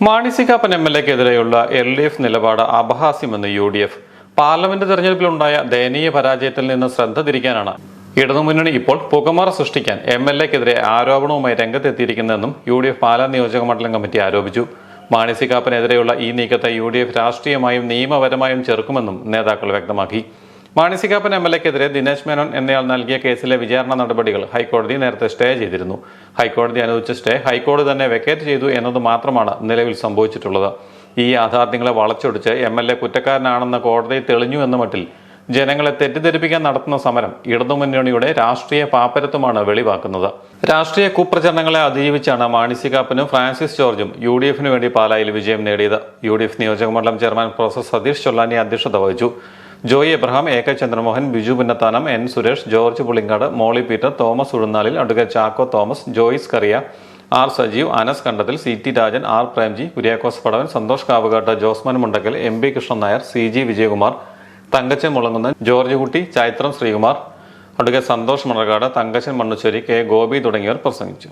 Mani C Kappan എംഎൽഎക്കെതിരെയുള്ള LDF നിലപാട് അപഹാസ്യമെന്ന് UDF. Parliament തെരഞ്ഞെടുപ്പിലുണ്ടായ ദയനീയ പരാജയത്തിൽ നിന്ന് ശ്രദ്ധ തിരിക്കാനാണ് ഇടതുമുന്നണി ഇപ്പോൾ പുകമറ സൃഷ്ടിക്കാൻ MLAക്കെതിരെ ആരോപണവുമായി രംഗത്തെത്തിയിരിക്കുന്നതെന്നും UDF പാലാ നിയോജക മണ്ഡലം കമ്മിറ്റി ആരോപിച്ചു. മാണി സി കാപ്പനെതിരെയുള്ള ഈ നീക്കത്തെ UDF രാഷ്ട്രീയമായും നിയമപരമായും ചെറുക്കുമെന്നും നേതാക്കൾ വ്യക്തമാക്കി. മാണി സി കാപ്പൻ MLAക്കെതിരെ ദിനേശ് മേനോൻ എന്നയാൾ നൽകിയ കേസിലെ വിചാരണ നടപടികൾ ഹൈക്കോടതി നേരത്തെ സ്റ്റേ ചെയ്തിരുന്നു. ഹൈക്കോടതി അനുവദിച്ച സ്റ്റേ ഹൈക്കോടതി തന്നെ വെക്കേറ്റ് ചെയ്തു എന്നത് മാത്രമാണ് നിലവിൽ സംഭവിച്ചിട്ടുള്ളത്. ഈ യാഥാർത്ഥ്യങ്ങളെ വളച്ചൊടിച്ച് MLA കുറ്റക്കാരനാണെന്ന് കോടതി തെളിഞ്ഞു എന്ന മട്ടിൽ ജനങ്ങളെ തെറ്റിദ്ധരിപ്പിക്കാൻ നടത്തുന്ന സമരം ഇടതുമുന്നണിയുടെ രാഷ്ട്രീയ പാപ്പരത്വമാണ് വെളിവാക്കുന്നത്. രാഷ്ട്രീയ കുപ്രചരണങ്ങളെ അതിജീവിച്ചാണ് മാണി സി കാപ്പനും ഫ്രാൻസിസ് ജോർജും UDFന് വേണ്ടി പാലായിൽ വിജയം നേടിയത്. UDF നിയോജക മണ്ഡലം ചെയർമാൻ പ്രൊഫസർ സതീഷ് ചൊല്ലാനി അധ്യക്ഷത വഹിച്ചു. Joy Abraham, AK Chandramohan, Biju Punnathanam, N Suresh, George Pulinkad, Molly Peter, Thomas Uzhunnalil, advocate Chacko Thomas, Joyce Kariya, R Sajeev, Anas Kandathil, CT Rajan, R Premji, Kuriakose Padavan, Santhosh Kavukattu, Josman Mundakkal, MB Krishnan Nair, CG Vijayakumar, Thankachan Mulangunnan, George Kutty, Chaithram Sreekumar, advocate Santhosh Manarcad, Thankachan Mannusseri, K Gopi തുടങ്ങിയവർ പ്രസംഗിച്ചു.